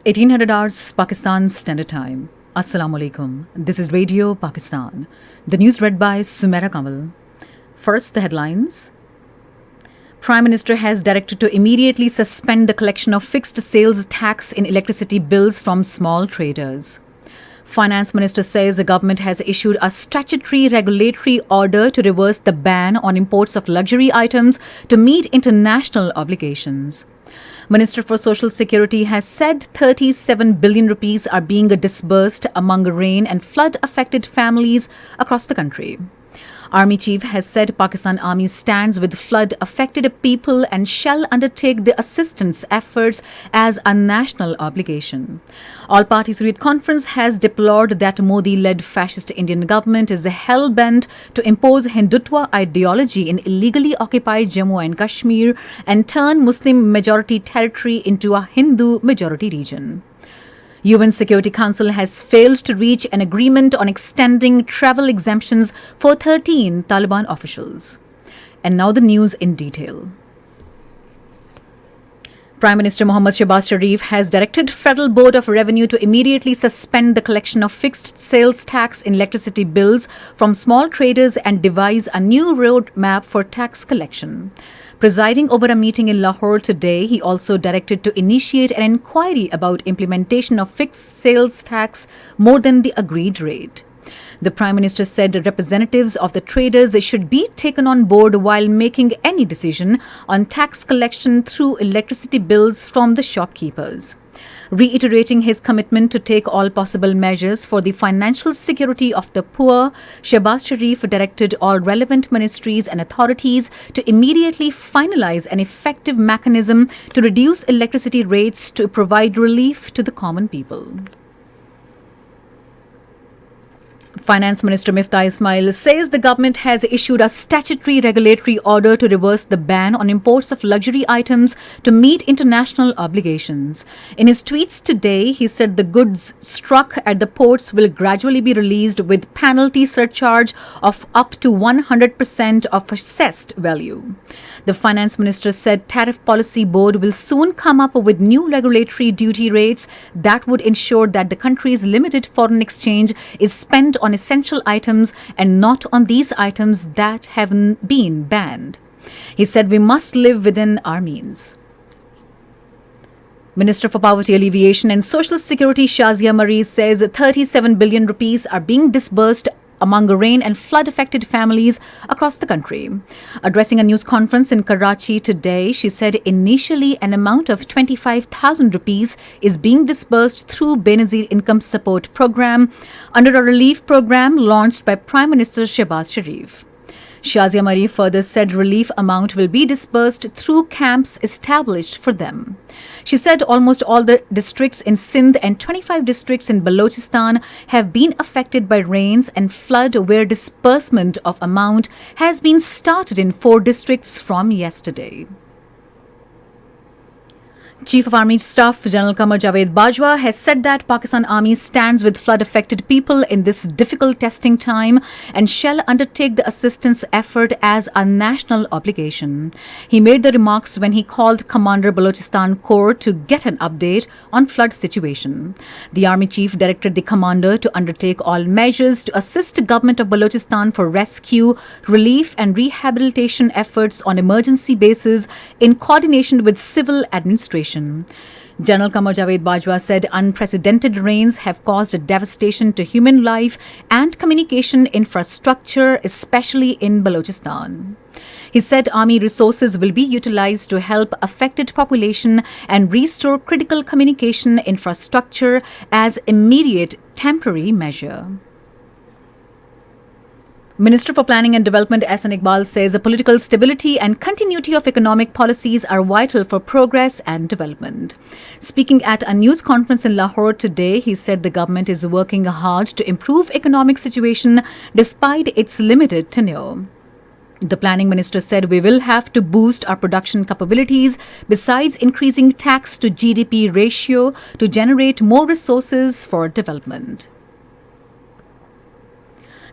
1800 hours Pakistan Standard Time. Assalamu alaikum. This is Radio Pakistan. The news read by Sumera Kamal. First, the headlines. Prime Minister has directed to immediately suspend the collection of fixed sales tax in electricity bills from small traders. Finance Minister says the government has issued a statutory regulatory order to reverse the ban on imports of luxury items to meet international obligations. Minister for Social Security has said 37 billion rupees are being disbursed among rain and flood affected families across the country. Army Chief has said Pakistan Army stands with flood affected people and shall undertake the assistance efforts as a national obligation. All parties Read Conference has deplored that Modi-led fascist Indian government is hell-bent to impose Hindutva ideology in illegally occupied Jammu and Kashmir and turn Muslim majority territory into a Hindu majority region. UN Security Council has failed to reach an agreement on extending travel exemptions for 13 Taliban officials. And now the news in detail. Prime Minister Mohammad Shehbaz Sharif has directed Federal Board of Revenue to immediately suspend the collection of fixed sales tax in electricity bills from small traders and devise a new roadmap for tax collection. Presiding over a meeting in Lahore today, he also directed to initiate an inquiry about implementation of fixed sales tax more than the agreed rate. The Prime Minister said representatives of the traders should be taken on board while making any decision on tax collection through electricity bills from the shopkeepers. Reiterating his commitment to take all possible measures for the financial security of the poor, Shehbaz Sharif directed all relevant ministries and authorities to immediately finalize an effective mechanism to reduce electricity rates to provide relief to the common people. Finance Minister Miftah Ismail says the government has issued a statutory regulatory order to reverse the ban on imports of luxury items to meet international obligations. In his tweets today, he said the goods struck at the ports will gradually be released with penalty surcharge of up to 100% of assessed value. The Finance Minister said Tariff Policy Board will soon come up with new regulatory duty rates that would ensure that the country's limited foreign exchange is spent on essential items and not on these items that have been banned. He said we must live within our means. Minister for Poverty Alleviation and Social Security Shazia Marie says 37 billion rupees are being disbursed among rain and flood affected families across the country. Addressing a news conference in Karachi today, she said initially an amount of 25,000 rupees is being disbursed through Benazir Income Support Program under a relief program launched by Prime Minister Shehbaz Sharif. Shazia Marie further said relief amount will be disbursed through camps established for them. She said almost all the districts in Sindh and 25 districts in Balochistan have been affected by rains and flood, where disbursement of amount has been started in 4 districts from yesterday. Chief of Army Staff General Qamar Javed Bajwa has said that Pakistan Army stands with flood-affected people in this difficult testing time and shall undertake the assistance effort as a national obligation. He made the remarks when he called Commander Balochistan Corps to get an update on flood situation. The Army Chief directed the commander to undertake all measures to assist Government of Balochistan for rescue, relief and rehabilitation efforts on emergency basis in coordination with civil administration. General Qamar Javed Bajwa said unprecedented rains have caused devastation to human life and communication infrastructure, especially in Balochistan. He said army resources will be utilized to help affected population and restore critical communication infrastructure as immediate temporary measure. Minister for Planning and Development S.N. Iqbal says political stability and continuity of economic policies are vital for progress and development. Speaking at a news conference in Lahore today, he said the government is working hard to improve economic situation despite its limited tenure. The planning minister said we will have to boost our production capabilities besides increasing tax to GDP ratio to generate more resources for development.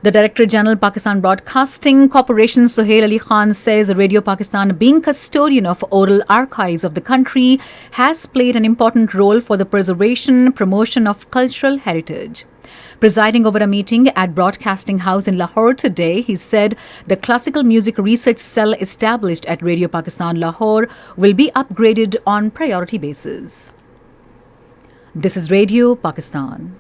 The Director General Pakistan Broadcasting Corporation Sohail Ali Khan says Radio Pakistan, being custodian of oral archives of the country, has played an important role for the preservation, promotion of cultural heritage. Presiding over a meeting at Broadcasting House in Lahore today, he said the classical music research cell established at Radio Pakistan Lahore will be upgraded on priority basis. This is Radio Pakistan.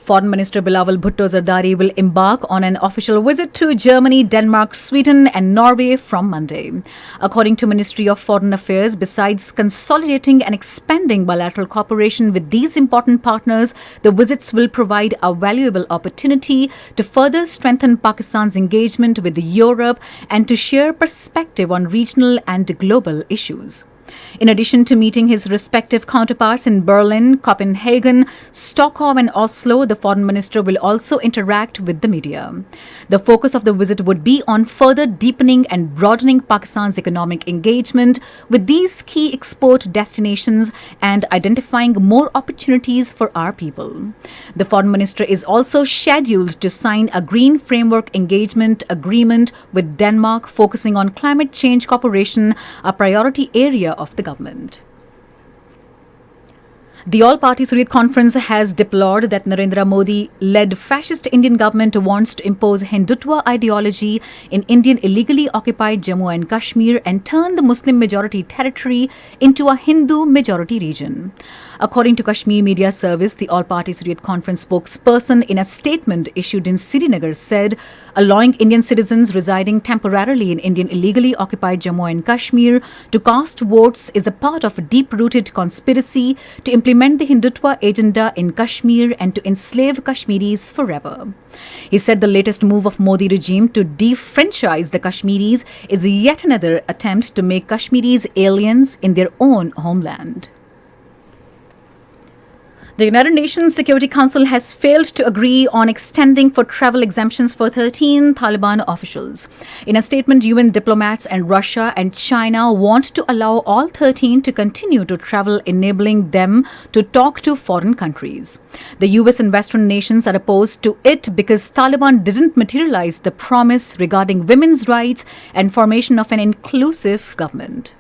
Foreign Minister Bilawal Bhutto Zardari will embark on an official visit to Germany, Denmark, Sweden and Norway from Monday. According to Ministry of Foreign Affairs, besides consolidating and expanding bilateral cooperation with these important partners, the visits will provide a valuable opportunity to further strengthen Pakistan's engagement with Europe and to share perspective on regional and global issues. In addition to meeting his respective counterparts in Berlin, Copenhagen, Stockholm and Oslo, the foreign minister will also interact with the media. The focus of the visit would be on further deepening and broadening Pakistan's economic engagement with these key export destinations and identifying more opportunities for our people. The foreign minister is also scheduled to sign a Green Framework Engagement Agreement with Denmark, focusing on climate change cooperation, a priority area of the government. The All-Party Hurriyat Conference has deplored that Narendra Modi-led fascist Indian government wants to impose Hindutva ideology in Indian illegally occupied Jammu and Kashmir and turn the Muslim-majority territory into a Hindu-majority region. According to Kashmir Media Service, the All-Party Hurriyat Conference spokesperson in a statement issued in Srinagar said, allowing Indian citizens residing temporarily in Indian illegally occupied Jammu and Kashmir to cast votes is a part of a deep-rooted conspiracy to implement the Hindutva agenda in Kashmir and to enslave Kashmiris forever. He said the latest move of Modi regime to defranchise the Kashmiris is yet another attempt to make Kashmiris aliens in their own homeland. The United Nations Security Council has failed to agree on extending for travel exemptions for 13 Taliban officials. In a statement, UN diplomats and Russia and China want to allow all 13 to continue to travel, enabling them to talk to foreign countries. The US and Western nations are opposed to it because Taliban didn't materialize the promise regarding women's rights and formation of an inclusive government.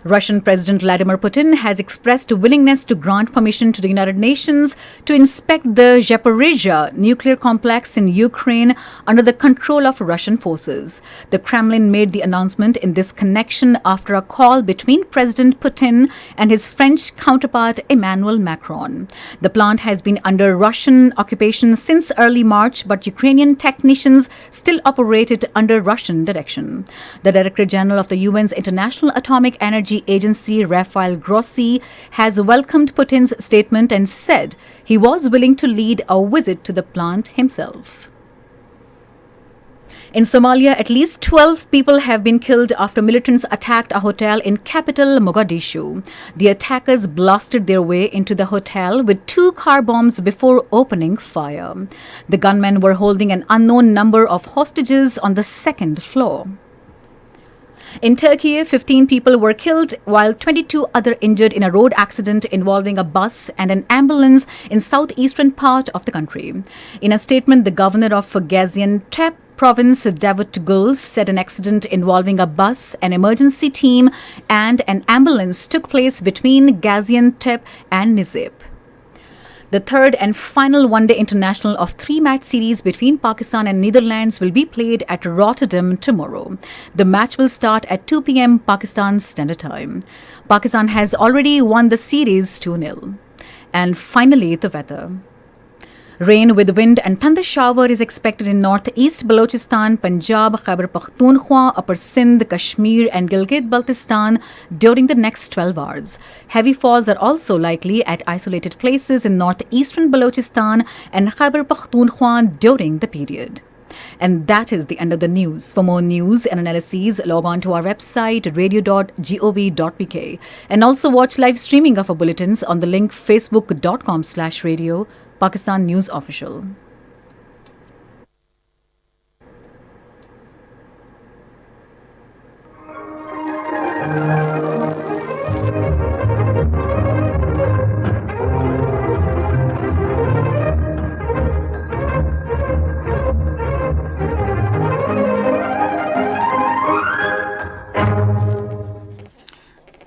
Russian President Vladimir Putin has expressed a willingness to grant permission to the United Nations to inspect the Zaporizhzhia nuclear complex in Ukraine under the control of Russian forces. The Kremlin made the announcement in this connection after a call between President Putin and his French counterpart Emmanuel Macron. The plant has been under Russian occupation since early March, but Ukrainian technicians still operate it under Russian direction. The Director General of the UN's International Atomic Energy Agency, Rafael Grossi, has welcomed Putin's statement and said he was willing to lead a visit to the plant himself. In Somalia, at least 12 people have been killed after militants attacked a hotel in capital Mogadishu. The attackers blasted their way into the hotel with 2 car bombs before opening fire. The gunmen were holding an unknown number of hostages on the second floor. In Turkey, 15 people were killed while 22 others injured in a road accident involving a bus and an ambulance in southeastern part of the country. In a statement, the governor of Gaziantep Province, Davut Gul, said an accident involving a bus, an emergency team and an ambulance took place between Gaziantep and Nizip. The third and final one-day international of 3-match series between Pakistan and Netherlands will be played at Rotterdam tomorrow. The match will start at 2 p.m. Pakistan Standard Time. Pakistan has already won the series 2-0. And finally, the weather. Rain with wind and thunder shower is expected in northeast Balochistan, Punjab, Khyber Pakhtunkhwa, Upper Sindh, Kashmir and Gilgit-Baltistan during the next 12 hours. Heavy falls are also likely at isolated places in northeastern Balochistan and Khyber Pakhtunkhwa during the period. And that is the end of the news. For more news and analyses, log on to our website radio.gov.pk and also watch live streaming of our bulletins on the link facebook.com/radio Pakistan News Official.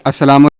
Assalamu